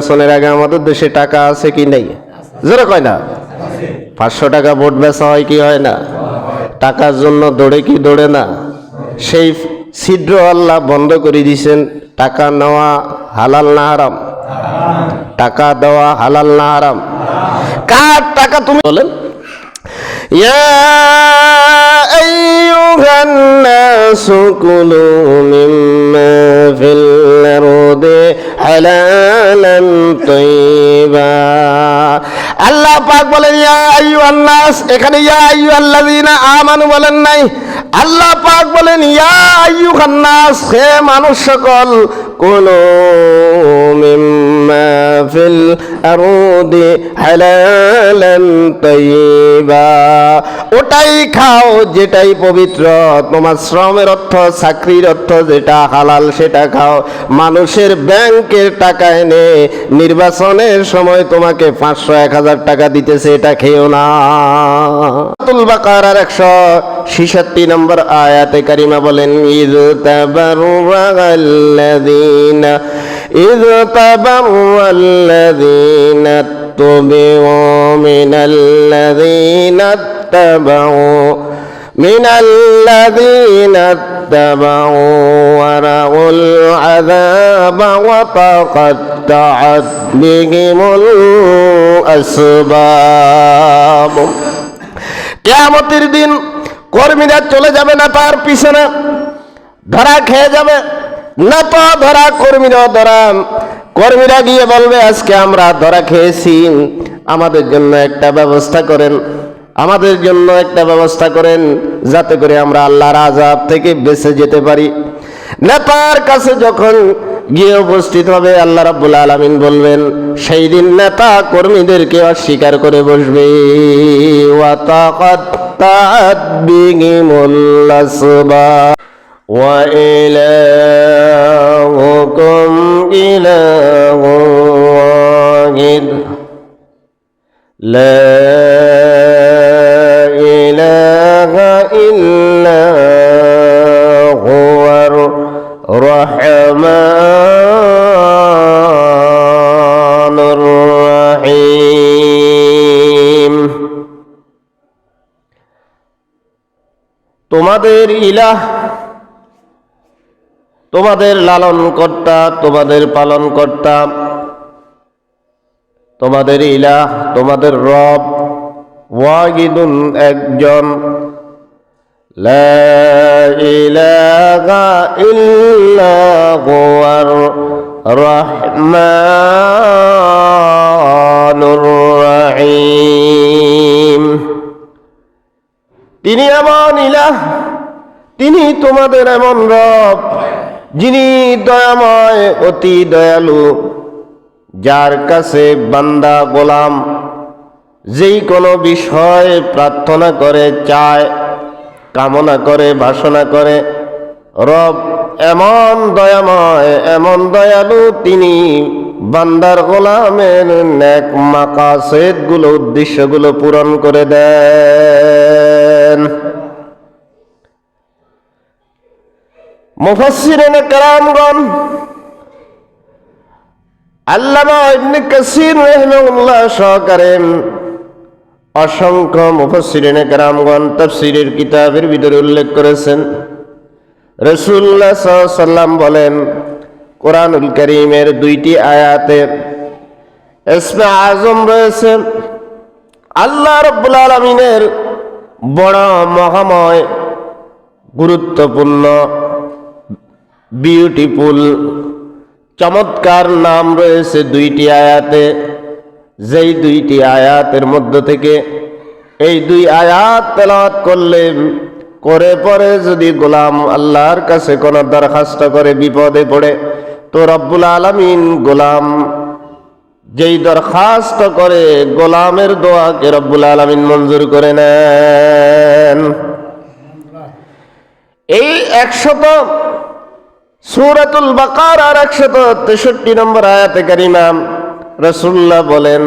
নির্বাচনের আগে আমাদের দেশে টাকা আছে কি নেই? জোরে কয় না? 500 টাকা ভোট বেচা হয় কি হয় না? টাকার জন্য দৌড়ে কি দৌড়ে না? সেই ছিদ্র আল্লাহ বন্ধ করে দিয়েছেন। টাকা নেওয়া হালাল না হারাম? টাকা দেওয়া হালাল না হারাম? কার টাকা তুমি বলেন? ইয়া আইয়ুহান নাসু কুলু মিম্মা ফিল আরদি হালালান তাইয়্যিবা। আল্লাহ পাক বলেন ইয়া আইয়ুহান নাস, এখানে ইয়া আইয়ুহাল্লাযীনা আমানু বলেন নাই। আল্লাহ পাক বলেন ইয়া আইয়ুহান নাস, হে মানুষ সকল, কুলু মিম্মা ফিল আরদি হালালান তাইয়্যিবা, ওটাই খাও যেটাই পবিত্র। তোমার শ্রমের অর্থ, চাকরির অর্থ যেটা হালাল সেটা খাও। মানুষের ব্যাংকের টাকা এনে নির্বাচনের সময় তোমাকে 500-1000 টাকা দিতেছে, এটা খেও না। সূরাতুল বাকারার 166 নম্বর আয়াতে কারিমা বলেন ইয তাবাররাল্লাযীনা তুবিউ মিনাল্লাযীনা ইত্তাবাউ ওয়া রাউল আযাবা ওয়া তাকাত্তাআত বিহিমুল আসবাব। কিয়ামতের দিন কর্মীরা চলে যাবে না তার পিছনে, ধরা খেয়ে যাবে না তো ধরা, কর্মীরা ধরা। কর্মীরা গিয়ে বলবে আজকে আমরা ধরা খেয়েছি, আমাদের জন্য একটা ব্যবস্থা করেন, আমাদের জন্য একটা ব্যবস্থা করেন যাতে করে আমরা আল্লাহর আযাব থেকে বেঁচে যেতে পারি। নেতার কাছে যখন গিয়ে উপস্থিত হবে, আল্লাহ রাব্বুল আলামিন বলবেন, সেই দিন নেতা কর্মীদেরকে অস্বীকার করে বসবে। ওয়া তাকাত্তাআত বিহিমুল আসবাব ওয়া ইলাহুকুম ইলাহুন ওয়াহিদ লা ইলাহা ইল্লা হুয়ার রহমানুর রহিম। তোমাদের ইলাহ, তোমাদের লালন কর্তা, তোমাদের পালন কর্তা, তোমাদের ইলাহ, তোমাদের রব ওয়াহিদুন, একজন। লা ইলাহা ইল্লা হুয়ার রহমানুর রহিম। তিনি এমন ইলাহ, তিনি তোমাদের এমন রব যিনি দয়াময়, অতি দয়ালু, যার কাছে বান্দা গোলাম যেই কোনো বিষয় প্রার্থনা করে, চায়, কামনা করে, বাসনা করে, রব এমন দয়াময়, এমন দয়ালু, তিনি বান্দার গোলামের নেক মাকাসেদগুলো, উদ্দেশ্যগুলো পূরণ করে দেন। মুফাসসিরিনে কেরামগণ, আল্লামা ইবনে কাসির রাহিমাহুল্লাহ সহকারে অসংখ্য মুফাসসিরিনে কেরামগণ তাফসীরের কিতাবের ভিতরে উল্লেখ করেছেন, রাসূলুল্লাহ সাল্লাল্লাহু আলাইহি ওয়াসাল্লাম বলেন, কোরআনুল কারীমের 2টি আয়াতে ইসমে আযম রয়েছে। আল্লাহ রাব্বুল আলামিনের বড় মহাময়, গুরুত্বপূর্ণ, বিউটিফুল, চমৎকার নাম রয়েছে 2টি আয়াতে। যেই 2টি আয়াতের মধ্য থেকে এই 2 আয়াত তেলাওয়াত করলে, করে পরে যদি গোলাম আল্লাহর কাছে কোনো দরখাস্ত করে, বিপদে পড়ে, তো রব্বুল আলামিন গোলাম যেই দরখাস্ত করে, গোলামের দোয়াকে রব্বুল আলামিন মঞ্জুর করে নেন। এই 100 সূরাতুল বাকারার 163 নম্বর আয়াতে কারিমা রাসূলুল্লাহ বলেন,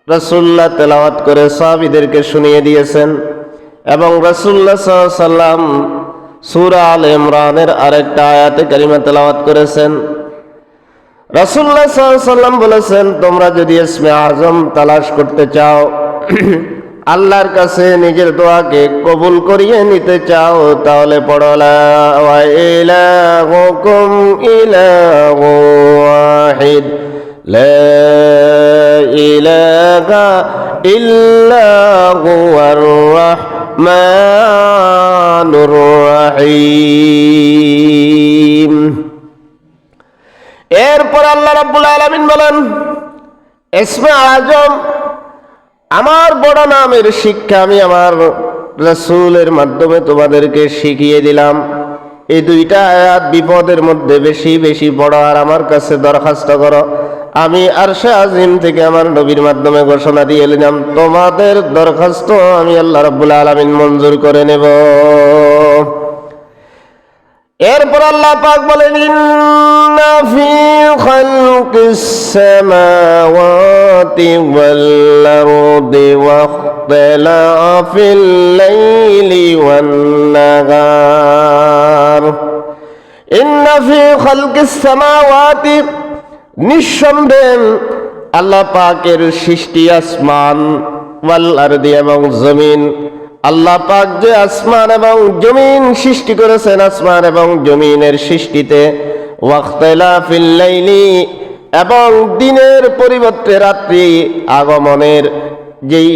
রাসূলুল্লাহ তেলাওয়াত করে সাহাবীদেরকে শুনিয়ে দিয়েছেন। এবং রাসূলুল্লাহ সাল্লাল্লাহু আলাইহি ওয়াসাল্লাম সূরা আলে ইমরানের আরেকটা আয়াতে কারিমা তেলাওয়াত করেছেন। রাসূলুল্লাহ সাল্লাল্লাহু আলাইহি ওয়াসাল্লাম বলেছেন, তোমরা যদি ইসমে আজম তালাশ করতে চাও, আল্লাহর কাছে নিজের দোয়াকে কবুল করিয়ে নিতে চাও, তাহলে পড়ো লা ইলাহুকুম ইলাহু ওয়াহিদ লা ইলাহা ইল্লা হুয়ার রাহমানুর রহিম। এরপর আল্লাহ রাব্বুল আলামিন বলেন, ইসমে আজম আমার বড় নামের শিক্ষা আমি আমার রাসূলের মাধ্যমে তোমাদেরকে শিখিয়ে দিলাম। এই দুইটা আয়াত বিপদের মধ্যে বেশি বেশি পড়ো আর আমার কাছে দরখাস্ত করো। আমি আরশে আজিম থেকে আমার নবীর মাধ্যমে ঘোষণা দিয়ে দিলাম, তোমাদের দরখাস্ত আমি আল্লাহ রাব্বুল আলামিন মঞ্জুর করে নেব। এরপর আল্লাহ পাক বলেন, ইন্না ফি খালকিস সামাওয়াতি ওয়াল আরদি ওয়া ইখতিলাফিল লাইলি ওয়ান নাহার, ইন্না ফি খালকিস সামাওয়াতি, নিঃসন্দেহে আল্লাহ পাকের সৃষ্টি আসমান, ওয়াল আরদি এবং জমিন, আল্লাহ পাক যে আসমান এবং জমিন সৃষ্টি করেছেন, আসমান এবং জমিনের সৃষ্টিতে, ওয়াখতিলাফিল লাইলি, এবং দিনের পরিবর্তে রাত্রি আগমনের যেই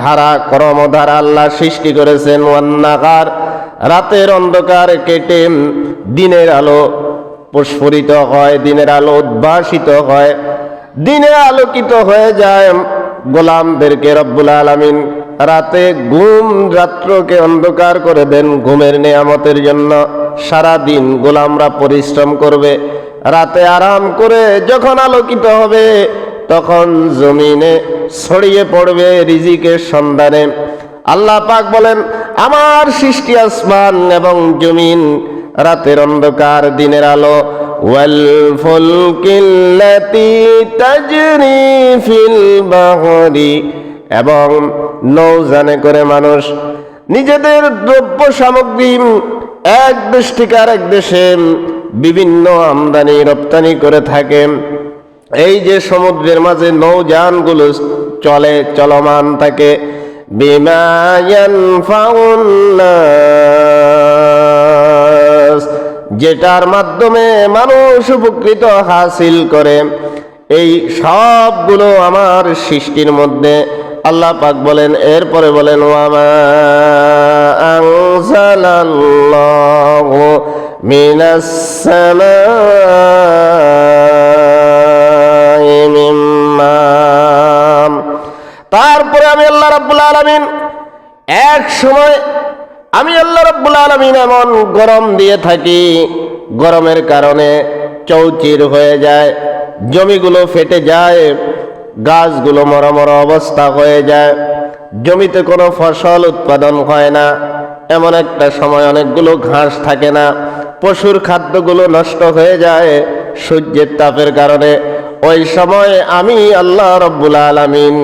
ধারা কর্মধারা আল্লাহ সৃষ্টি করেছেন, ওয়ান নাহার, রাতের অন্ধকার কেটে দিনের আলো প্রস্ফুরিত হয়, দিনের আলো উদ্ভাসিত হয়, দিনে আলোকিত হয়ে যায়। গোলামদেরকে রব্বুল আলামিন রাতে ঘুম, রাত্রকে অন্ধকার করে দেন ঘুমের নেয়ামতের জন্য। সারা দিন গোলামরা পরিশ্রম করবে, রাতে আরাম করে যখন আলোকিত হবে তখন জমিনে ছড়িয়ে পড়বে রিজিকের সন্ধানে। আল্লাহ পাক বলেন, আমার সৃষ্টি আসমান এবং জমিন, রাতের অন্ধকার দিনের আলো, ওয়াল ফুলকিল্লাতী তাজরি ফিল বাহরি, এবং নৌযানে করে মানুষ নিজেদের দ্রব্য সামগ্রী এক দেশ থেকে আরেক দেশে বিভিন্ন আমদানি রপ্তানি করে থাকে। এই যে সমুদ্রের মাঝে নৌযানগুলো চলমান থাকে, বিমা ইয়ানফাউন নাস, যেটার মাধ্যমে মানুষ উপকৃত হাসিল করে, এই সবগুলো আমার সৃষ্টির মধ্যে। আল্লাহ পাক বলেন, এরপরে বলেন, ওয়ামা আনজালাল্লাহু মিনাস সামাই মিন মা, তারপরে আমি আল্লাহ রাব্বুল আলামিন এক সময় আমি আল্লাহ রাব্বুল আলামিন এমন গরম দিয়ে থাকি, গরমের কারণে চৌচির হয়ে যায়, জমিগুলো ফেটে যায়, গাছগুলো মরমর অবস্থা হয়ে যায়, জমিতে কোনো ফসল উৎপাদন হয় না। এমন একটা সময় অনেকগুলো ঘাস থাকে না, পশুর খাদ্যগুলো নষ্ট হয়ে যায় সূর্যের তাপের কারণে। ওই সময় আমি আল্লাহ রাব্বুল আলামিন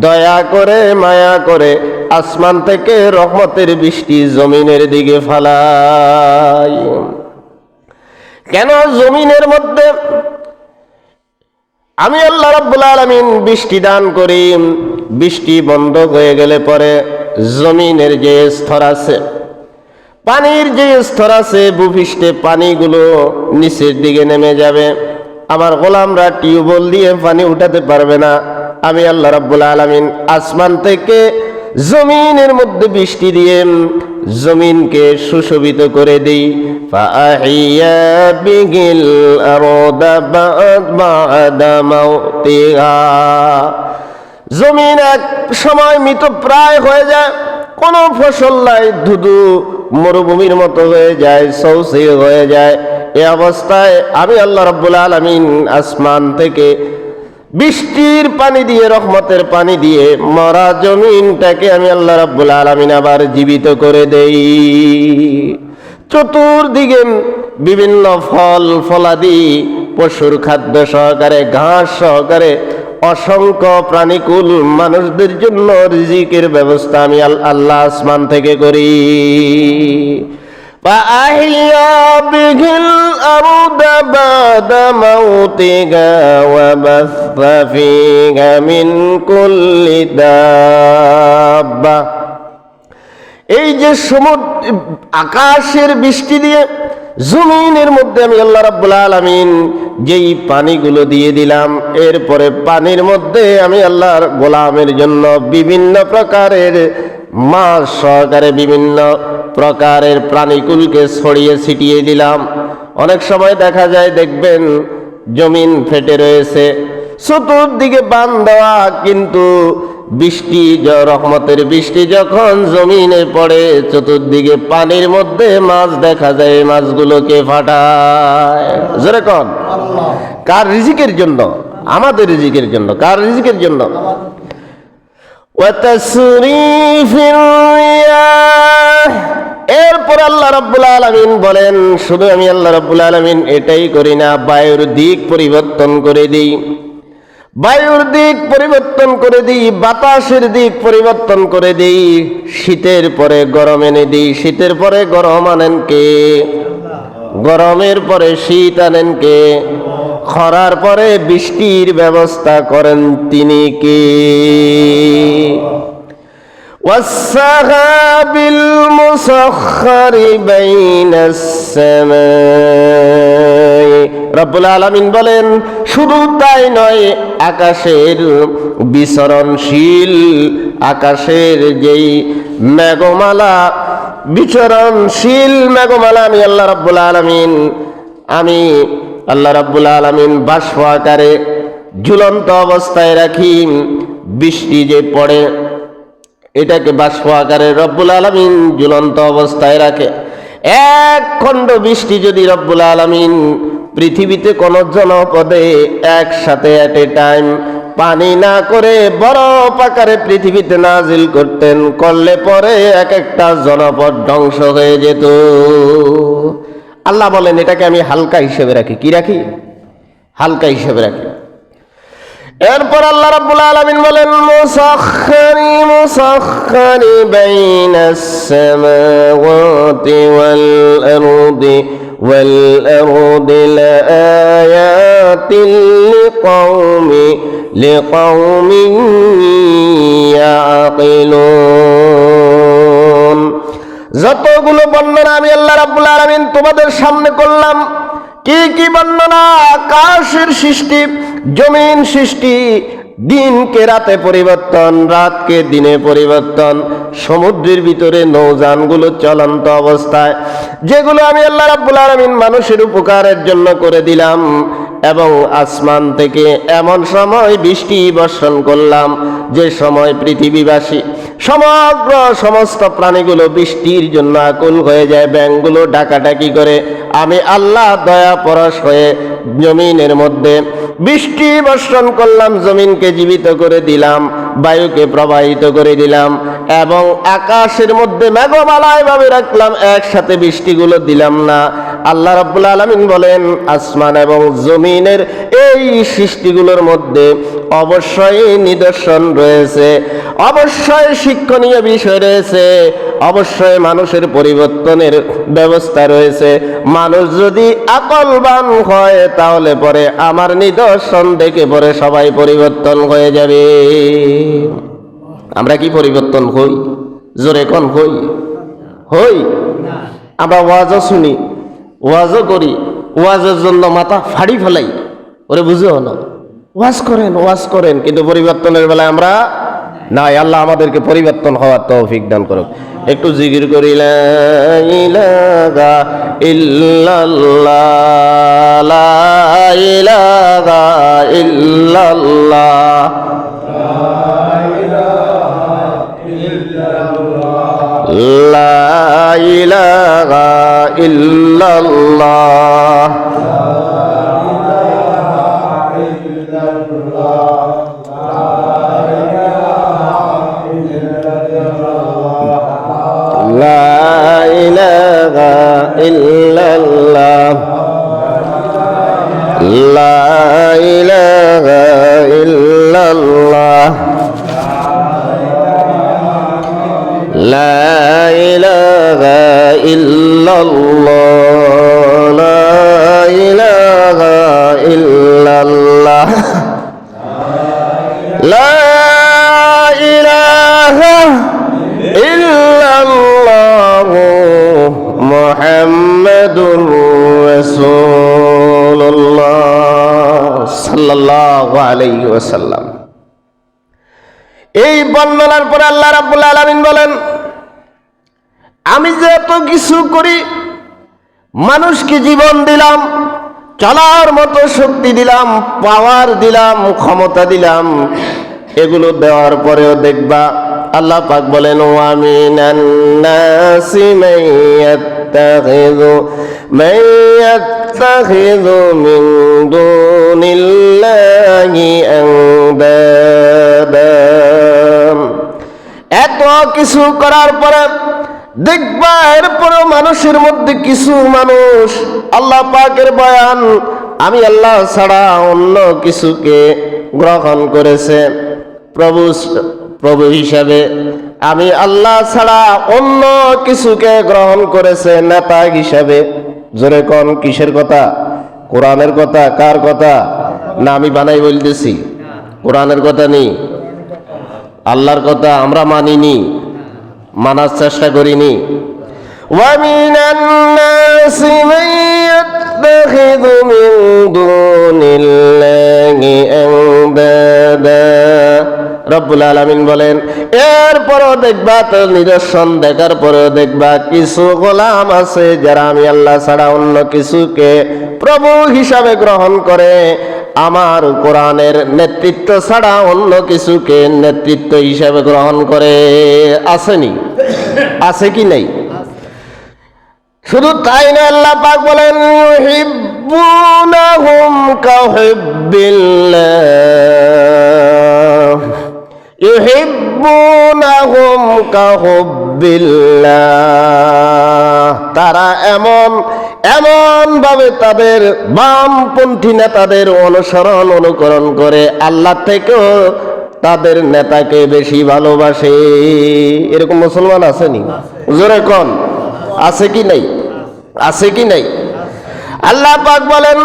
দয়া করে মায়া করে আসমান থেকে রহমতের বৃষ্টি জমিনের দিকে ফালাই। কেন জমিনের মধ্যে আমি আল্লাহ রাব্বুল আলামিন বৃষ্টি দান করি? বৃষ্টি বন্ধ হয়ে গেলে পরে জমিনের যে স্তর আছে, পানির যে স্তর আছে, ভূপৃষ্ঠে পানিগুলো নিচের দিকে নেমে যাবে। আমার গোলামরা টিউবওয়েল দিয়ে পানি উঠাতে পারবে না। আমি আল্লাহ রাব্বুল আলামিন আসমান থেকে জমিনের মধ্যে বৃষ্টি দিয়ে জমিনকে সুশোভিত করে দেই। ফাআহিয়া বিহিল আরদা বা'দা মাউতিহা, জমিন এক সময় মৃত প্রায় হয়ে যায়, কোনো ফসল নাই, ধুধু মরুভূমির মতো হয়ে যায়, সৌসে হয়ে যায়। এই অবস্থায় আমি আল্লাহ রাব্বুল আলামিন আসমান থেকে বৃষ্টির পানি দিয়ে, রহমতের পানি দিয়ে মরা জমিনটাকে আমি আল্লাহ রাব্বুল আলামিন আবার জীবিত করে দেই। চতুর্দিকে বিভিন্ন ফল ফলাদি, পশুর খাদ্য সহকারে, ঘাস সহকারে অসংখ্য প্রাণীকুল মানুষদের জন্য রিজিকের ব্যবস্থা আমি আল্লাহ আসমান থেকে করি। فأحيا به الأرض بعد موتها وبث فيها من كل دابة। এই যে সমুদ্র আকাশের বৃষ্টি দিয়ে জমিনের মধ্যে আমি আল্লাহ রাব্বুল আলামিন যেই পানিগুলো দিয়ে দিলাম, এরপরে পানির মধ্যে আমি আল্লাহর গোলামের জন্য বিভিন্ন প্রকারের মাছ সহকারে বিভিন্ন প্রকারের প্রাণীকুলকে ছড়িয়ে ছিটিয়ে দিলাম। অনেক সময় দেখা যায়, দেখবেন জমিন ফেটে রয়েছে, চতুর্দিকে বান দেওয়া, কিন্তু বৃষ্টি রহমতের বৃষ্টি যখন জমিনে পড়ে, চতুর্দিকে পানির মধ্যে মাছ দেখা যায়, মাছগুলোকে ফাটায়। জোরে কোন আল্লাহ। কার রিজিকের জন্য? আমাদের রিজিকের জন্য। কার রিজিকের জন্য? এরপর আল্লাহ রাব্বুল আলামিন বলেন, শুধু আমি আল্লাহ রাব্বুল আলামিন এটাই করি না, বায়ুর দিক পরিবর্তন করে দিই, বায়ুর দিক পরিবর্তন করে দিই, বাতাসের দিক পরিবর্তন করে দিই। শীতের পরে গরম এনে দিই, শীতের পরে গরম আনেন কে? গরমের পরে শীত আনেন কে? খরার পরে বৃষ্টির ব্যবস্থা করেন তিনি কে? ওয়াসসাহাবিল মুসাখখারি বাইনাস সামাই। রব্বুল আলামিন বলেন, শুধু তাই নয়, আকাশের বিচরণশীল, আকাশের যেই মেঘমালা, বিচরণশীল মেঘমালা আমি আল্লাহ রাব্বুল আলামিন, আমি আল্লাহ রাব্বুল আলামিন বাষ্প আকারে ঝুলন্ত অবস্থায় রাখি। বৃষ্টি যে পড়ে, এটাকে বাষ্প আকারে রব্বুল আলামিন ঝুলন্ত অবস্থায় রাখে। এক খণ্ড বৃষ্টি যদি রব্বুল আলামিন পৃথিবীতে কোন জনপদে একসাথে এট এ টাইম পানি না করে বরফ আকারে পৃথিবীতে নাজিল করতেন, করলে পরে এক একটা জনপদ ধ্বংস হয়ে যেত। আল্লাহ বলেন, এটাকে আমি হালকা হিসেবে রাখি। কি রাখি? হালকা হিসেবে রাখি। এরপর আল্লাহ রাব্বুল আলামিন বলেন, মুসাখখারি মুসাখখারি বাইনাস সামাওয়াতি ওয়াল আরদি ওয়াল আরদি লাআয়াতিন লিকাওমিন ইয়াকিলুন। যতগুলো বর্ণনা আমি আল্লাহ রাব্বুল আলামিন তোমাদের সামনে করলাম, কি কি বর্ণনা? আকাশের সৃষ্টি, জমিন সৃষ্টি, দিনকে রাতে পরিবর্তন, রাতকে দিনে পরিবর্তন, সমুদ্রের ভিতরে নৌযানগুলো চলন্ত অবস্থায়, যেগুলো আমি আল্লাহ রাব্বুল আলামিন মানুষের উপকারের জন্য করে দিলাম, এবং আসমান থেকে এমন সময় বৃষ্টি বর্ষণ করলাম যে সময় পৃথিবীবাসী সমস্ত প্রাণীগুলো বৃষ্টির জন্য আকুল হয়ে যায়, ব্যাঙগুলো ডাকাডাকি করে। আমি আল্লাহ দয়া পরশ হয়ে জমিনের মধ্যে বৃষ্টি বর্ষণ করলাম, জমিনকে জীবিত করে দিলাম, বায়ুকে প্রবাহিত করে দিলাম, এবং আকাশের মধ্যে মেঘমালা এভাবে রাখলাম, একসাথে বৃষ্টিগুলো দিলাম না। আল্লাহ রাব্বুল আলামিন বলেন, আসমান এবং জমিনের এই সৃষ্টিগুলোর মধ্যে অবশ্যই নিদর্শন রয়েছে, অবশ্যই শিক্ষণীয় বিষয় রয়েছে, অবশ্যই মানুষের পরিবর্তনের ব্যবস্থা রয়েছে। মানুষ যদি আকলবান হয়, তাহলে পরে আমার নিদর্শন দেখে পরে সবাই পরিবর্তন হয়ে যাবে। আমরা কি পরিবর্তন হই? জোরে কোন হই? হই? আমরা ওয়াজও শুনি, ওয়াজও করি, ওয়াজের জন্য মাথা ফাড়ি ফেলাই, ওরে বুঝেও না, ওয়াজ করেন ওয়াজ করেন, কিন্তু পরিবর্তনের বেলায় আমরা নাই। আল্লাহ আমাদেরকে পরিবর্তন হওয়ার তৌফিক দান করুক। একটু জিকির করি, লা ইলাহা ইল্লাল্লাহ, লা ইলাহা ইল্লাল্লাহ, লা ইলাহা ইল্লাল্লাহ, লা ইলাহা ইল্লাল্লাহ, লা ইলাহা ইল্লাল্লাহ, লা ইলাহা ইল্লাল্লাহ। লা ইলাহা ইল্লাল্লাহু মুহাম্মাদুর রাসূলুল্লাহ সাল্লাল্লাহু আলাইহি ওয়াসাল্লাম। এই বর্ণনার পরে আল্লাহ রাব্বুল আলামিন বলেন, আমি যে এত কিছু করি, মানুষকে জীবন দিলাম, চলার মতো শক্তি দিলাম, পাওয়ার দিলাম, ক্ষমতা দিলাম, এগুলো দেওয়ার পরেও দেখবা আল্লাহ পাক বলেন, ওয়া মিনান নাসি মাইয়াত্তাখিযু মিন দুনিল্লাহি আনদাদা। এত কিছু করার পরে দেখবা এরপরেও মানুষের মধ্যে কিছু মানুষ আল্লাহ পাকের বয়ান আমি আল্লাহ ছাড়া অন্য কিছুকে গ্রহণ করেছে প্রভু হিসাবে, আমি আল্লাহ ছাড়া অন্য কিছুকে গ্রহণ করেছে নেতা হিসাবে। জোরে কোন, কিসের কথা? কোরআনের কথা? কার কথা? না আমি বানাই বলতেছি? কোরআনের কথা নেই, আল্লাহর কথা আমরা মানিনি, মানার চেষ্টা করিনি। وَمِنَ النَّاسِ مَن يَتَّخِذُ مِن دُونِ اللَّهِ أَندَادًا। রব্বুল আলামিন বলেন, এরপরও দেখবা, তো নিদর্শন দেখার পরেও দেখবা কিছু গোলাম আছে যারা আমি আল্লাহ ছাড়া অন্য কিছুকে প্রভু হিসাবে গ্রহণ করে, আমার কোরআনের নেতৃত্ব ছাড়া অন্য কিছুকে নেতৃত্ব হিসাবে গ্রহণ করে। আসেনি? আছে কি নাই? শুধু তাই না, আল্লাহ পাক বলেন, ইউহিব্বুনাহুম কাহুব্বিল্লাহ, ইউহিব্বুনাহুম কাহুব্বিল্লাহ। তারা এমন ভাবে তাদের বামপন্থী নেতাদের অনুকরণ করে আল্লাহ থেকেও তাদের নেতাকে বেশি ভালোবাসে। এরকম মুসলমান আসেনি? জোরে কোন, আছে কি নাই? আছে কি নাই? আল্লাহ পাক বলেন,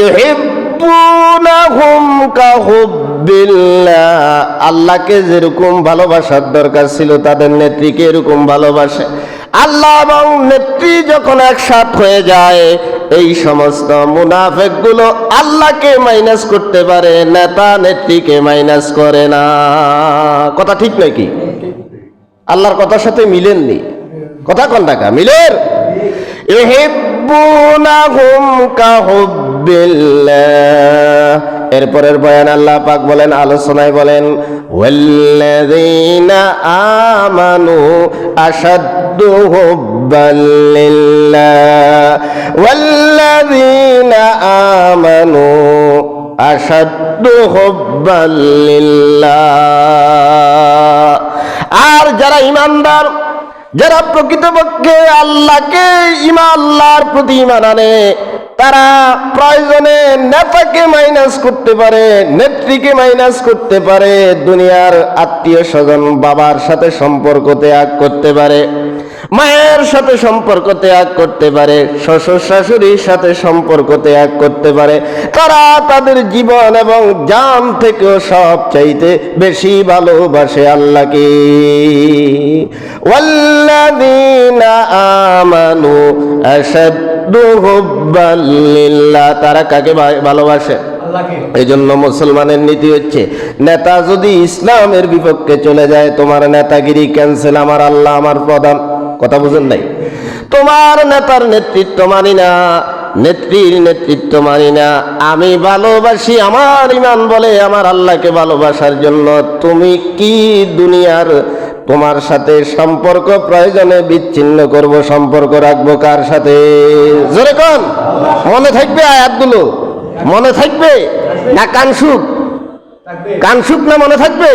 ইউহিব্বুনাহুম কাহুব্বিল্লাহ। আল্লাহকে যেরকম ভালোবাসার দরকার ছিল তাদের নেত্রীকে এরকম ভালোবাসে। আল্লাহ এবং নেত্রী যখন একসাথ হয়ে যায়, এই সমস্ত মুনাফিকগুলো আল্লাহকে মাইনাস করতে পারে, নেতা নেত্রীকে মাইনাস করে না। কথা ঠিক নয় কি? আল্লাহর কথার সাথে মিলেননি, কথা কোন টাকা মিলের? ইউহিব্বুনাহুম কাহুব্বিল্লাহ। এরপরের বয়ান আল্লাহ পাক বলেন, আলোচনায় বলেন, ওয়াল্লাযীনা আমানু আশাদ্দু হুব্বান লিল্লাহ, ওয়াল্লাযীনা আমানু আশাদ্দু হুব্বান লিল্লাহ। আর যারা ঈমানদার, যারা প্রকৃতপক্ষে আল্লাহর প্রতি ঈমান আনে, তারা প্রয়োজনে নেতাকে মাইনাস করতে পারে, নেত্রীকে মাইনাস করতে পারে, দুনিয়ার আত্মীয় স্বজন, বাবার সাথে সম্পর্ক ত্যাগ করতে পারে, মায়ের সাথে সম্পর্ক ত্যাগ করতে পারে, শ্বশুর শাশুড়ির সাথে সম্পর্ক ত্যাগ করতে পারে। তারা তাদের জীবন এবং জান থেকেও সব চাইতে বেশি ভালোবাসে আল্লাহকে। ওয়াল্লাযীনা আমানু আশাদ্দু হুব্বান লিল্লাহ। তারা কাকে ভালোবাসে? এই জন্য মুসলমানের নীতি হচ্ছে, নেতা যদি ইসলামের বিপক্ষে চলে যায়, তোমার নেতাগিরি ক্যান্সেল, আমার আল্লাহ আমার প্রধান। কথা বুঝেন নাই? তোমার নেতার নেতৃত্ব মানি না, নেত্রীর নেতৃত্ব মানি না। আমি ভালোবাসি, আমার ঈমান বলে আমার আল্লাহকে ভালোবাসার জন্য তুমি কি দুনিয়ার তোমার সাথে সম্পর্ক প্রয়োজনে বিচ্ছিন্ন করব, সম্পর্ক রাখবো কার সাথে? জোরে কোন, মনে থাকবে আয়াতগুলো? মনে থাকবে না কানসুক? কানসুক না মনে থাকবে?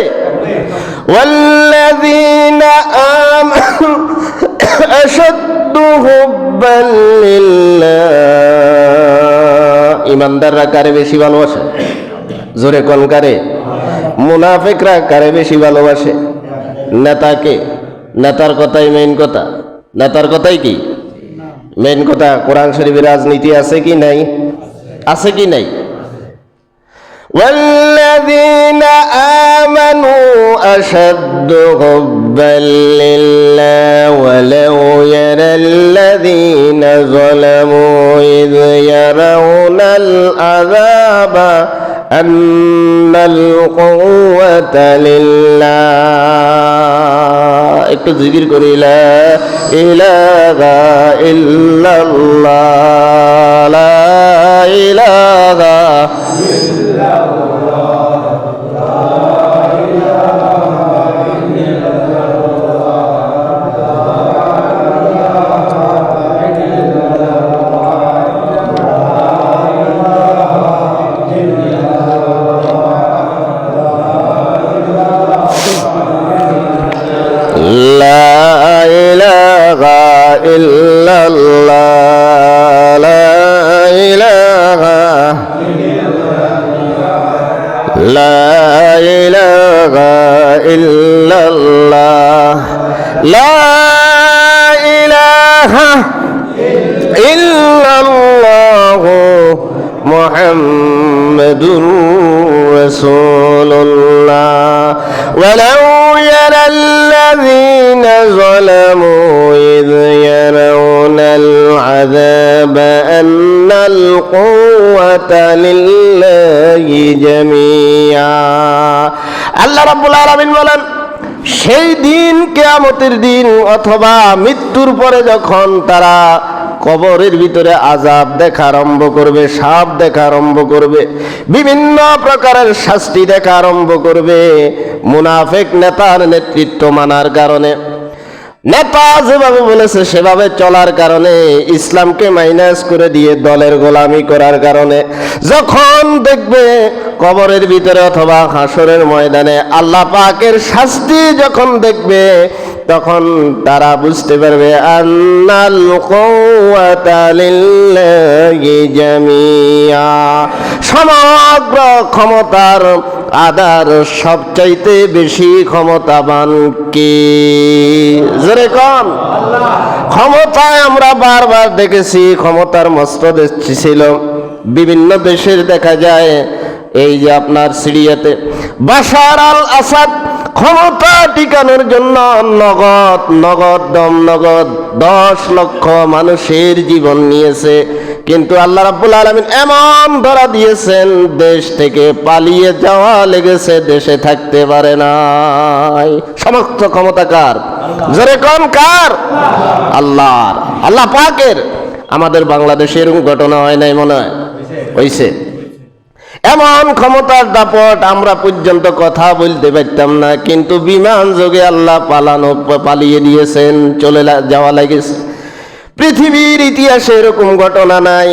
ওয়াল্লাযীনা আমানু আশাদ্দু হুব্বান লিল্লাহ। ঈমানদাররা কারে বেশি ভালোবাসে? জোরে কোন কারে? মুনাফিকরা কারে বেশি ভালোবাসে? নেতাকে। নেতার কথাই মেইন কথা। নেতার কথাই কি মেইন কথা? কোরআন শরীফের রাজনীতি আছে কি নাই? আছে কি নাই? والذين أشد حبا لله ولو يرى الذين ظلموا إذ يرون العذاب أن القوة لله একটু জিকির করি লা ইলাহা ইল্লাল্লাহ লা ইলাহা মুহাম্মাদুর রাসূলুল্লাহ ওয়ালাউ ইয়ারাল লাযীনা যালামু ইয ইয়ারাউনাল আযাবা আন্নাল কুওয়াতা লিল্লাহি জামিআ। আল্লাহ রাব্বুল আলামিন বলেন, সেই দিন কিয়ামতের দিন অথবা মৃত্যুর পরে যখন তারা কবরের ভিতরে আযাব দেখা আরম্ভ করবে, সাপ দেখা আরম্ভ করবে, বিভিন্ন প্রকারের শাস্তি দেখা আরম্ভ করবে, মুনাফিক নেতার নেতৃত্ব মানার কারণে, নেতা যেভাবে বলেছে সেভাবে চলার কারণে, ইসলামকে মাইনাস করে দিয়ে দলের গোলামি করার কারণে যখন দেখবে কবরের ভিতরে অথবা হাসরের ময়দানে আল্লাহ পাকের শাস্তি যখন দেখবে, তখন তারা বুঝতে পারবে আন্নাল কুওয়াতা লিল্লাহি জামিআ, সমগ্র ক্ষমতার আদার সবচাইতে বেশি ক্ষমতাবান কে? জোরে কোন? ক্ষমতায় আমরা বারবার দেখেছি ক্ষমতার মস্ত দেশ ছিল, বিভিন্ন দেশের দেখা যায়। এই যে আপনার সিরিয়াতে বাশার আল আসাদ ক্ষমতা টিকানোর জন্য নগদ 10 লক্ষ মানুষের জীবন নিয়েছে, কিন্তু আল্লাহ রাব্বুল আলামিন এমন ধরা দিয়েছেন দেশ থেকে পালিয়ে যাওয়া লেগেছে, দেশে থাকতে পারে নাই। সমস্ত ক্ষমতা কার? জোরে কোন কার? আল্লাহর, আল্লাহ পাকের। আমাদের বাংলাদেশে এরকম ঘটনা হয় নাই মনে হয়? হইছে। এমন ক্ষমতার দাপট আমরা পর্যন্ত কথা বলতে পারতাম না, কিন্তু বিমান যোগে আল্লাহ পালিয়ে দিয়েছেন, চলে যাওয়া লাগেছে। পৃথিবীর ইতিহাসে এরকম ঘটনা নাই,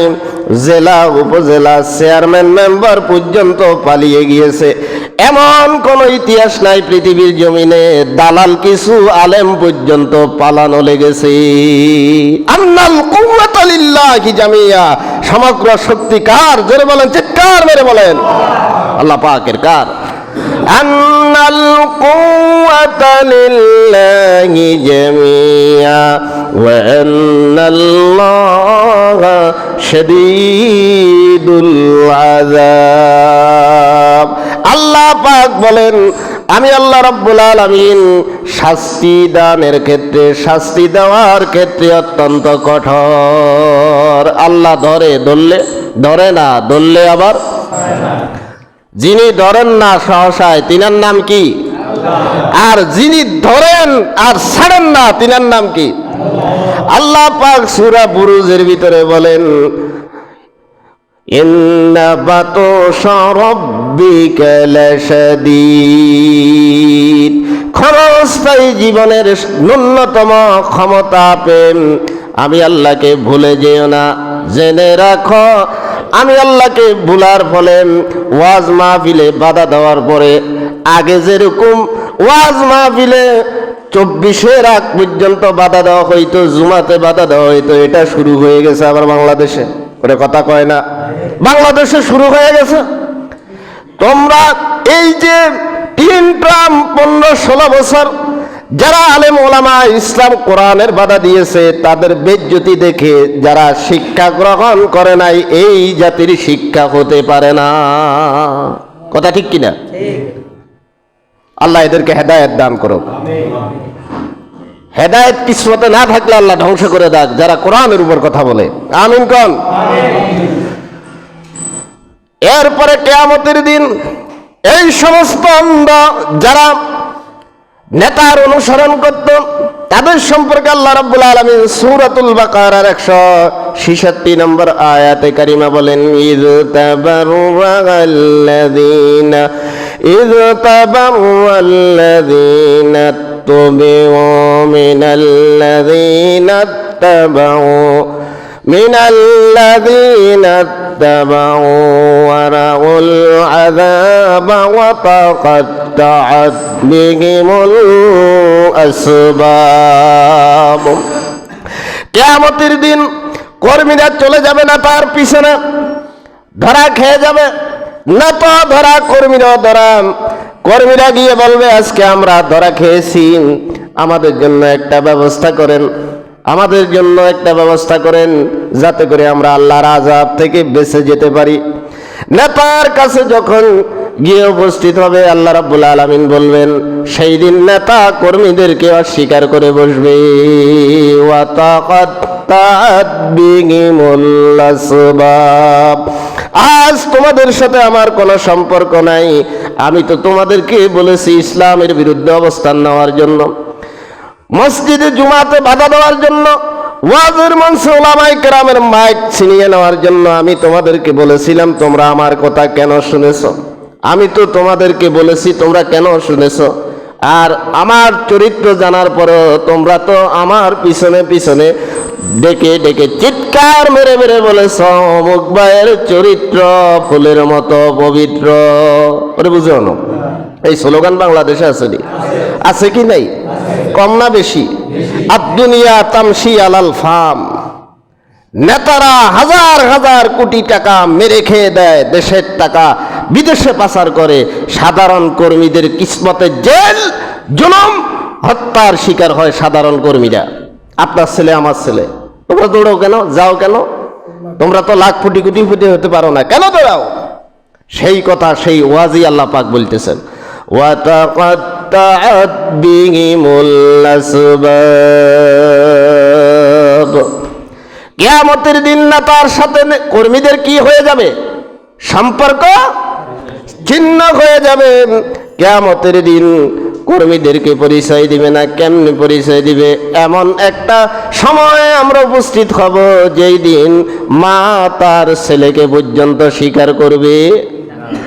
জেলা উপজেলা চেয়ারম্যান মেম্বার পর্যন্ত পালিয়ে গিয়েছে, এমন কোন ইতিহাস নাই পৃথিবীর জমিনে। দালাল কিছু আলেম পর্যন্ত পালানো লেগেছে। আন্নাল কুওয়াতা লিল্লাহি জামিআ, সমগ্র শক্তি কার? জোরে বলেন, চিৎকার মেরে বলেন। আল্লাহ পাকের। কার? আন্নাল কুওয়াতা লিল্লাহি জামিআ ওয়া আন্নাল্লাহা শাদীদুল আযাব। আল্লাহ পাক বলেন, আমি আল্লাহ রাব্বুল আলামিন শাস্তি দানের ক্ষেত্রে, শাস্তি দেওয়ার ক্ষেত্রে অত্যন্ত কঠোর। আল্লাহ ধরে না, ধরলে আবার যিনি ধরেন না সহসায়, তিনার নাম কি? আর যিনি ধরেন আর ছাড়েন না, তিনার নাম কি? আল্লাহ পাক সূরা বুরুজের ভিতরে বলেন, ইন্না বাতশা রাব্বিকা লাশাদীদ। ক্ষণস্থায়ী জীবনের ন্যূনতম ক্ষমতা পেন আমি আল্লাহকে ভুলে যেও না। জেনে রাখো, আমি আল্লাহকে ভুলার ফলে ওয়াজ মাহফিলে বাধা দেওয়ার পরে, আগে যেরকম ওয়াজ মাহফিলে 24 আগ পর্যন্ত বাধা দেওয়া হইতো, জুমাতে বাধা দেওয়া হইতো, এটা শুরু হয়ে গেছে আবার বাংলাদেশে। ওটা কথা কয় না, বাংলাদেশে শুরু হয়ে গেছে। তোমরা এই যে 3 টার্ম 15-16 বছর যারা আলেম ওলামা ইসলাম কোরআনের বাধা দিয়েছে, তাদের বেজ্জতি দেখে যারা শিক্ষা গ্রহণ করে নাই, এই জাতির শিক্ষা হতে পারে না। কথা ঠিক কিনা? আল্লাহ এদেরকে হেদায়েত দান করুক। হেদায়েত কিসমতে না থাকলে আল্লাহ ধ্বংস করে দেয় যারা কোরআনের উপর কথা বলে। আমিন কোন। এরপরে কিয়ামতের দিন এই সমস্ত অন্ধ যারা নেতার অনুসরণ করত তাদের সম্পর্কে আল্লাহ রাব্বুল আলামিন সূরাতুল বাকারার 166 নম্বর আয়াতে কারিমা বলেন, ইয তাবাররাল্লাযীনা তুবিউ মিনাল্লাযীনা اتبعوا ورأوا العذاب وتقطعت بهم الأسباب। কিয়ামতের দিন কর্মীরা চলে যাবে না তার পিছনে, ধরা খেয়ে যাবে না তো ধরা কর্মীরা ধরা। কর্মীরা গিয়ে বলবে, আজকে আমরা ধরা খেয়েছি, আমাদের জন্য একটা ব্যবস্থা করেন, আমাদের জন্য একটা ব্যবস্থা করেন যাতে করে আমরা আল্লাহর আযাব থেকে বেঁচে যেতে পারি। নেতার কাছে যখন গিয়ে উপস্থিত হবে, আল্লাহ রাব্বুল আলামিন বলবেন, সেই দিন নেতা কর্মীদেরকে অস্বীকার করে বসবে। ওয়া তাকাত্তাআত বিহিমুল আসবাব। আজ তোমাদের সাথে আমার কোনো সম্পর্ক নাই, আমি তো তোমাদেরকে বলেছি ইসলামের বিরুদ্ধে অবস্থান নেওয়ার জন্য, মসজিদে জুমাতে বাধা দেওয়ার জন্য, ওয়াজের মঞ্চে উলামায়ে কেরামের মাইক ছিনিয়ে নেওয়ার জন্য আমি তোমাদেরকে বলেছিলাম, তোমরা আমার কথা কেন শুনেছো? আমি তো তোমাদেরকে বলেছি, তোমরা কেন শুনেছো? আর আমার চরিত্র জানার পরেও তোমরা তো আমার পিছনে পিছনে ডেকে ডেকে চিৎকার মেরে মেরে বলেছ, অমুক ভাইয়ের চরিত্র ফুলের মতো পবিত্র। ওরে বুঝো না, এই স্লোগান বাংলাদেশে আছে নি? আছে কি নাই? কম না বেশি? আদ-দুনিয়া তামশি আলাল ফাম। নেতারা হাজার হাজার কোটি টাকা মেরে খেয়ে দেয়, দেশের টাকা বিদেশে পাচার করে, সাধারণ কর্মীদের কিসমতে জেল জুলুম হত্যার শিকার হয় সাধারণ কর্মীরা। আপনার ছেলে আমার ছেলে, তোমরা দৌড়াও কেন, যাও কেন? তোমরা তো লাখ কোটি কোটি কোটি হতে পারো না, কেন দৌড়াও? সেই কথা সেই ওয়াজি আল্লাহ পাক বলতেছেন, ওয়া তাকাত্তাআত বিহিমুল আসবাব। কিয়ামতের দিন না তার সাথে কর্মীদের কি হয়ে যাবে? সম্পর্ক ছিন্ন হয়ে যাবে। কিয়ামতের দিন কর্মীদেরকে পরিচয় দিবে না। কেমনে পরিচয় দিবে? এমন একটা সময় আমরা উপস্থিত হব যেই দিন মা তার ছেলেকে পর্যন্ত স্বীকার করবে।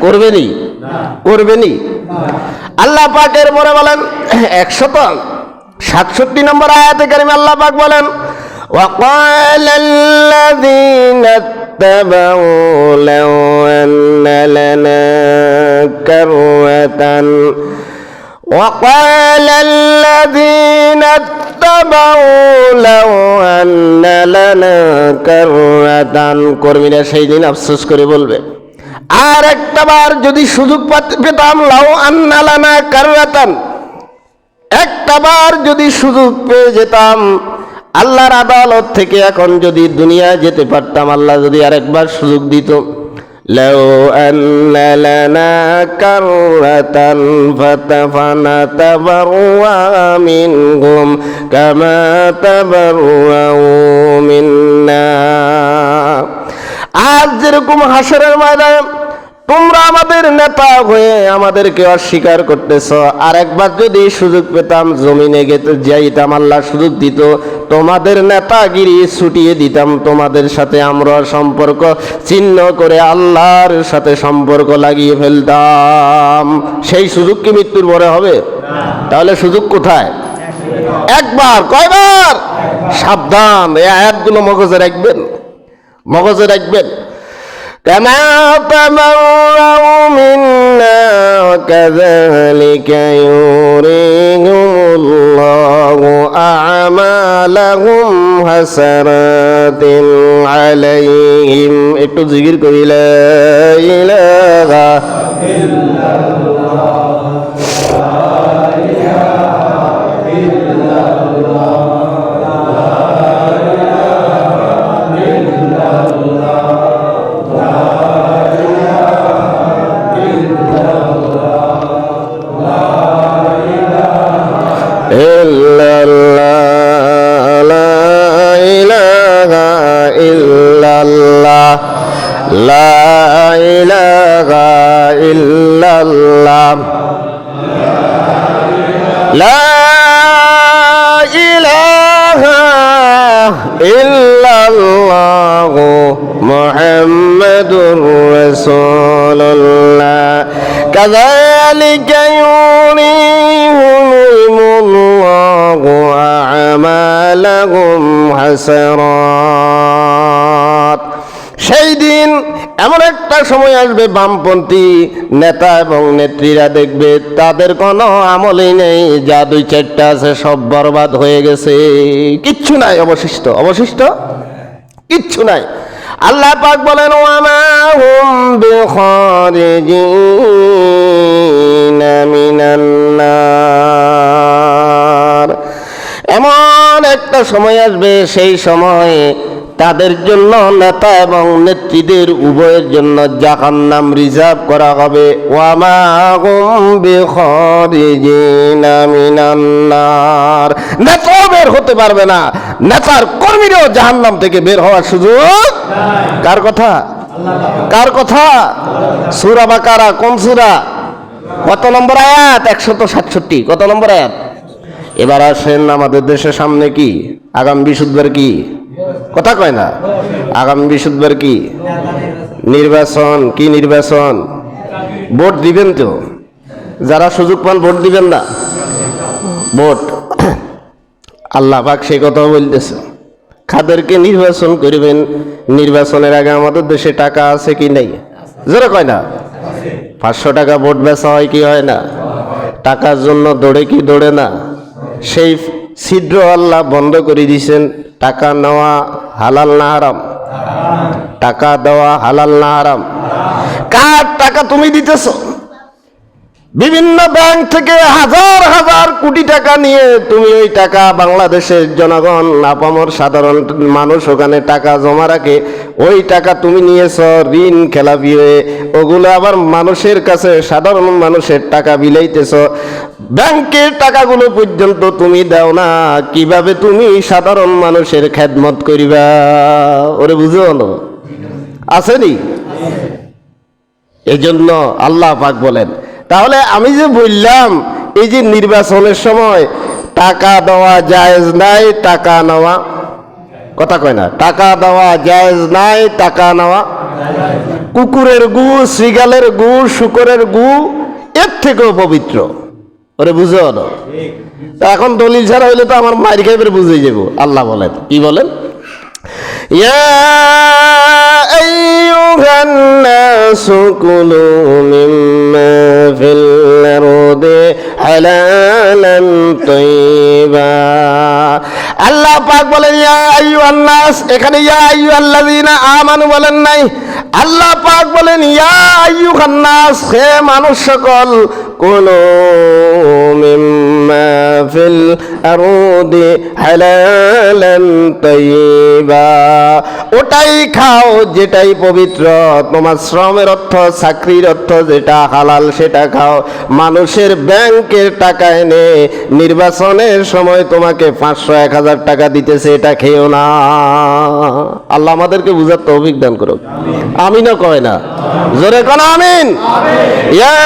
করবেনি? করবেনি? আল্লাহ পাকের পরে বলেন 167 নম্বর আয়াতে কারিমে আল্লাহ পাক বলেন, وقال الذين اتبعوا لو أن لنا كرة وقال الذين اتبعوا لو أن لنا كرة। কর্মীরা সেই দিন আফসোস করে বলবে, আর একটা বার যদি সুযোগ পেতাম, লাউ আন্না লানা কাররাতান, একটা বার যদি সুযোগ পেয়ে যেতাম, আল্লাহর আদালত থেকে এখন যদি দুনিয়া যেতে পারতাম, আল্লাহ যদি আরেকবার সুযোগ দিত, লাউ আন্না লানা কাররাতান ফানাতাবাররা মিনহুম কামা তাবাররাউ মিন্না। আজ যেরকম হাসরের ময়দানে তোমরা আমাদের নেতা হয়ে আমাদেরকে অস্বীকার করতেছ, আর একবার যদি সুযোগ পেতাম জমিনে যাইতাম, আল্লাহ সুযোগ দিত, তোমাদের নেতাগিরি ছুটিয়ে দিতাম, তোমাদের সাথে আমরা সম্পর্ক ছিন্ন করে আল্লাহর সাথে সম্পর্ক লাগিয়ে ফেলতাম। সেই সুযোগ কি মৃত্যুর পরে হবে? তাহলে সুযোগ কোথায়? একবার। কয়বার? সাবধান, এই আয়াতগুলো মগজে রাখবেন, মগজে রাখবেন। كما تبرأوا منا وكذلك يريهم الله أعمالهم حسرات عليهم। একটু জিকির করি, লা ইলাহা ইল্লাল্লাহ। লা ইলাহা ইল্লাল্লাহু মুহাম্মাদুর রাসূলুল্লাহ কাযালিকা ইউরিহিমুল্লাহু আমালাহুম হাসারাত। সেই দিন এমন একটা সময় আসবে, বামপন্থী নেতা এবং নেত্রীরা দেখবে তাদের কোনো আমলই নেই, যা দুই চারটা আছে সব বরবাদ হয়ে গেছে, কিচ্ছু নাই, অবশিষ্ট কিচ্ছু নাই। আল্লাহ পাক বলেন ওয়ামা হুম বিখারিজিনা মিনান নার। এমন একটা সময় আসবে, সেই সময় তাদের জন্য, নেতা এবং নেত্রীদের উভয়ের জন্য জাহান্নাম রিজার্ভ করা হবে। ওয়ামা হুম বিখারিজিনা মিনান নার। নেতাও বের হতে পারবে না, নেতার কর্মীরাও জাহান্নাম থেকে বের হওয়ার সুযোগ কার কথা? কার কথা? সূরা বাকারা। কোন সূরা? কত নম্বর আয়াত? 167। কত নম্বর আয়াত? এবার আসেন, আমাদের দেশের সামনে কি আগামী বৃহস্পতিবার? কি কথা কয় না? আগামী বৃহস্পতিবার কি নির্বাচন? কি নির্বাচন? ভোট দিবেন তো? যারা সুযোগ পান ভোট দিবেন না? ভোট আল্লাহ পাক সেই কথা বলতেছে, কাদেরকে নির্বাচন করবেন। নির্বাচনের আগে আমাদের দেশে টাকা আছে কি নেই? জোরে কয় না? 500 টাকা ভোট বেচা হয় কি হয় না? টাকার জন্য দৌড়ে কি দৌড়ে না? সেই ছিদ্র আল্লাহ বন্ধ করে দিয়েছেন। টাকা নেওয়া হালাল না হারাম? টাকা দেওয়া হালাল না হারাম? কার টাকা তুমি দিতেছো? বিভিন্ন ব্যাংক থেকে হাজার হাজার কোটি টাকা নিয়ে তুমি ওই টাকা, বাংলাদেশের জনগণ, আপামর সাধারণ মানুষ ওখানে টাকা জমা রাখে, ওই টাকা তুমি নিয়েছ ঋণ খেলাপি হয়ে, ওগুলো আবার মানুষের কাছে, সাধারণ মানুষের টাকা বিলাইতেছ। ব্যাংকের টাকাগুলো পর্যন্ত তুমি দাও না, কিভাবে তুমি সাধারণ মানুষের খেদমত করিবা? ওরে বুঝো না? আসেনি? এই জন্য আল্লাহ পাক বলেন, তাহলে আমি যে বললাম এই যে নির্বাচনের সময় টাকা দেওয়া জায়েজ নাই, টাকা নেওয়া, কথা কয় না? টাকা দেওয়া জায়েজ নাই, টাকা নেওয়া। কুকুরের গু, শ্রীগালের গু, শুকরের গু এর থেকেও পবিত্র। ওরে বুঝো না? এখন দলিল ছাড়া হইলে তো আমার মায়ের খাইবে বুঝে যাব। আল্লাহ বলেন, কি বলেন? ইয়া আইয়ুহান নাসু কুলু মিম্মা ফিল আরদি হালালান তাইয়্যিবা। আল্লাহ পাক বলেন ইয়া আইয়ুহান নাস, এখানে ইয়া আইয়ুহাল্লাযীনা আমানু বলেন নাই। আল্লাহ পাক বলেন ইয়া আইয়ুহান নাস, হে মানুষ সকল, কুলু মিম্মা ফিল আরদি হালালান তাইয়্যিবা, ওটাই খাও যেটাই পবিত্র। তোমার শ্রমের অর্থ, চাকরির অর্থ যেটা হালাল সেটা খাও। মানুষের ব্যাংকের টাকা এনে নির্বাচনের সময় তোমাকে 500-1000 টাকা দিতেছে, এটা খেও না। আল্লাহ আমাদেরকে বুঝার তৌফিক দান করুক। আমিনও কয় না? জোরে কোন আমিন। ইয়া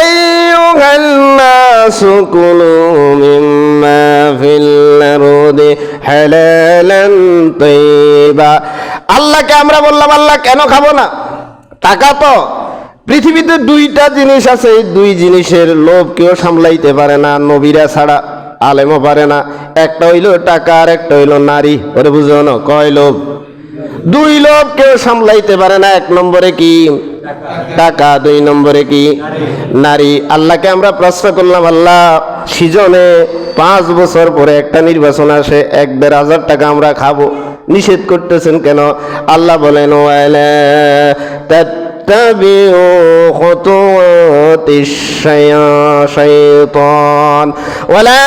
আইয়ুহান নাসু কুলু মিম্মা ফিল আরদি হালালান তাইয়্যিবা। আল্লাহকে আমরা বললাম আল্লাহ কেন খাবো না? টাকা তো পৃথিবীতে দুইটা জিনিস আছে, এই দুই জিনিসের লোভ কেউ সামলাইতে পারে না, নবীরা ছাড়া, আলেমও পারে না। একটা হইল টাকা, আর একটা হইল নারী। ওরে বুঝো না? কয় লোভ? দুই লোভ কেউ সামলাইতে পারে না। 1 নম্বরে কি? টাকা। 2 নম্বরে কি? নারী। আল্লাহকে আমরা প্রশ্ন করলাম, আল্লাহ সিজনে 5 বছর পরে একটা নির্বাচন আসে, 1-1.5 হাজার টাকা আমরা খাবো, নিষেধ করতেছেন কেন? আল্লাহ বলেন ওয়ালা তাত্তাবিউ খুতুওয়াতিশ শাইতান ওয়ালা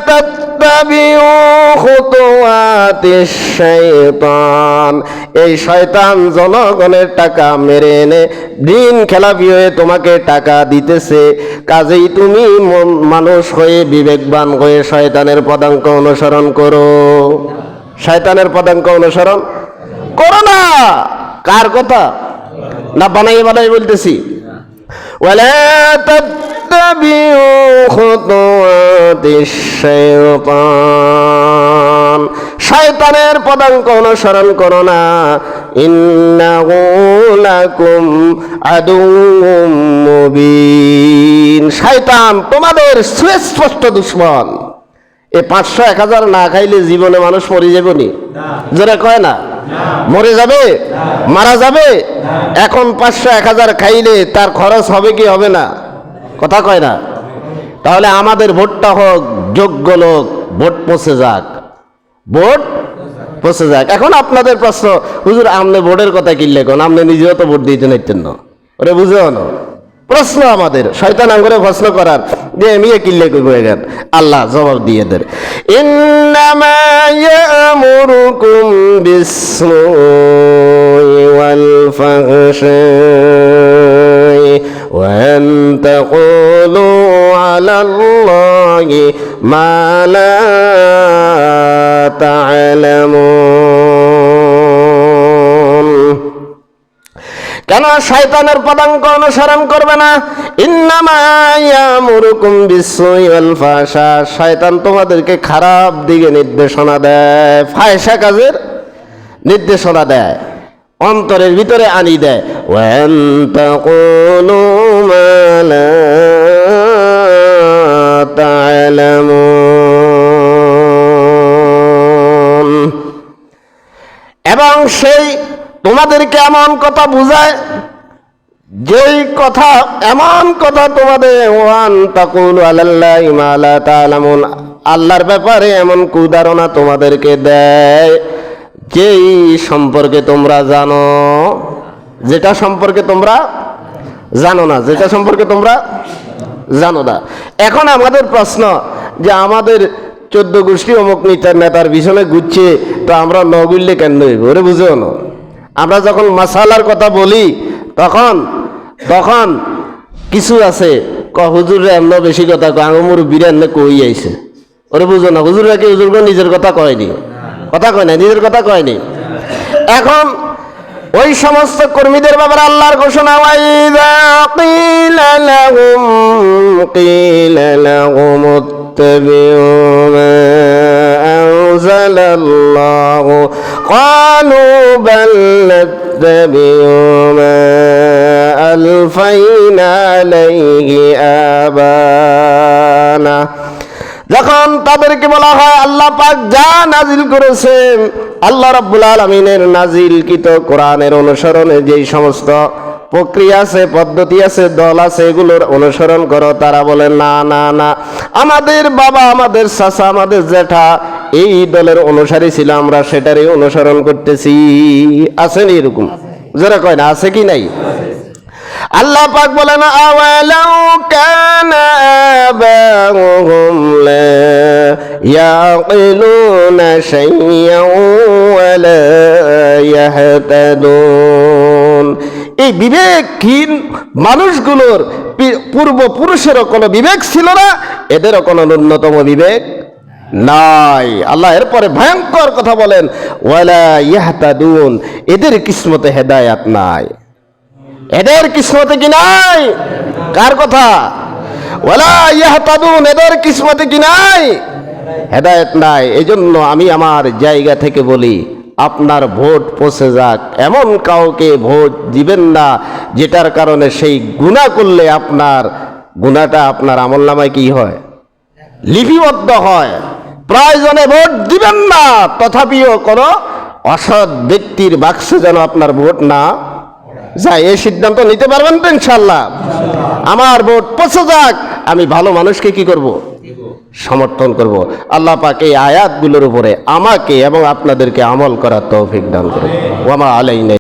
তাত্তাবিউ খুতুওয়াতিশ শাইতান। এই শয়তান জনগণের টাকা মেরে এনে দিন খেলাপি হয়ে তোমাকে টাকা দিতেছে, কাজেই তুমি মানুষ হয়ে, বিবেকবান হয়ে শয়তানের পদাঙ্ক অনুসরণ করো। শয়তানের পদাঙ্ক অনুসরণ করো না। কার কথা? না বানাই বানাই বলতেছি। ওয়ালা খুতুওয়াতিশ শাইতান, শয়তানের পদাঙ্ক অনুসরণ করো না। ইন্নাহু লাকুম আদুউম মুবিন, শয়তান তোমাদের সুস্পষ্ট দুশমন। এ 500-1000 না খাইলে জীবনে মানুষ মরে যাবে নি? যারা কয় না মরে যাবে, মারা যাবে। এখন 500-1000 খাইলে তার খরচ হবে কি হবে না? কথা কয় না। তাহলে আমাদের ভোটটা হোক যোগ্য লোক, ভোট পৌঁছে যাক, ভোট পৌঁছে যাক। এখন আপনাদের প্রশ্ন, হুজুর আপনি ভোটের কথা কিনলে কোন? আপনি নিজেও তো ভোট দিতে নাইতেন না, ওরে বুঝেও না। প্রশ্ন আমাদের শয়তান আঙ্গুরে প্রশ্ন করার যে মিয়ে কিল্লে কইবো এখান। আল্লাহ জবাব দিয়ে দেন, ইন্নামা ইয়ামুরুকুম বিস-সুই ওয়াল ফাহশাই ওয়া আন তাকুলু আলাল্লাহি মা লা তা'লামুন। কেন শয়তানের পদাঙ্ক অনুসরণ করবে না? ইন্নামা ইয়ামুরুকুম বিস-সুই ওয়াল ফাহশা, শয়তান তোমাদেরকে খারাপ দিকে নির্দেশনা দেয়, ফাহশা কাজের নির্দেশনা দেয়, অন্তরের ভিতরে আনি দেয়। ওয়া আন তাকুলু মা লা তা'লামুন, এবং সেই তোমাদেরকে এমন কথা বুঝায় যেই কথা, এমন কথা তোমাদের ওয়ান তাকুলু আলাল্লাহি মা লা তা'লামুন, আল্লাহর ব্যাপারে এমন কুধারণা তোমাদেরকে দেয় যেই সম্পর্কে তোমরা জানো, যেটা সম্পর্কে তোমরা জানো না, যেটা সম্পর্কে তোমরা জানো না। এখন আমাদের প্রশ্ন যে আমাদের 14 গোষ্ঠী অমুক নেতার পিছনে ঘুরছে, তো আমরা ন গুললে কেন হইব? ওরে বুঝেও না। আমরা যখন মাসালার কথা বলি তখন কিছু আছে হুজুরে এমন বেশি কথা কয়, আঙমুর বিরান্নে কই আইছে, ওরে বুঝো না। হুজুররা কি হুজুর নিজের কথা কয়নি? কথা কয় না, নিজের কথা কয়নি। এখন ওই সমস্ত কর্মীদের ব্যাপারে আল্লাহর ঘোষণা, ওয়াইযা কিলা লাহুম ইত্তাবিউ মা আনজালাল্লাহু ক্বালু বাল নাত্তাবিউ মা আলফাইনা আলাইহি আবানা। যখন তাদেরকে বলা হয় আল্লাহ পাক যা নাজিল করেছেন, আল্লাহ রাব্বুল আলামিনের নাজিলকৃত কোরআনের অনুসরণে যেই সমস্ত প্রক্রিয়া আছে, পদ্ধতি আছে, দল আছে, এগুলোর অনুসরণ করো। তারা বলে না না না, আমাদের বাবা, আমাদের চাচা, আমাদের জ্যাঠা এই দলের অনুসারী ছিল, আমরা সেটারই অনুসরণ করতেছি। আছে নি এরকম? যারা কয় না আছে কি নাই? আল্লাহ পাক বলেন, আওয়ালাউ কানা আবাহুম লা ইয়াকিলুনা শাইয়্যান ওয়া লা ইয়াহতাদুন। এই বিবেকহীন মানুষগুলোর পূর্বপুরুষেরও কোনো বিবেক ছিল না, এদেরও কোনো ন্যূনতম বিবেক নাই। আল্লাহ এরপরে ভয়ঙ্কর কথা বলেন, ওয়ালা ইয়াহতাদুন, এদের কিসমতে হেদায়েত নাই। এদের কিসমতে কি নাই? কার কথা? ওয়ালা ইয়াহতাদুন, এদের কিসমতে কি নাই? হেদায়েত নাই। এই জন্য আমি আমার জায়গা থেকে বলি, আপনার ভোট পৌঁছে যাক, এমন কাউকে ভোট দিবেন না যেটার কারণে সেই গুনাহ করলে আপনার গুনাহটা আপনার আমলনামায় কি হয়? লিপিবদ্ধ হয়। প্রয়োজনে ভোট দিবেন না, তথাপিও কোনো অসৎ ব্যক্তির বাক্সে যেন আপনার ভোট না যায়, এই সিদ্ধান্ত নিতে পারবেন তো ইনশাআল্লাহ? আমার ভোট পৌঁছে যাক, আমি ভালো মানুষকে কি করব? সমর্থন করব। আল্লাহ পাক এই আয়াতগুলোর উপরে আমাকে এবং আপনাদেরকে আমল করার তৌফিক দান করুন। ওয়া মা আলাইনা।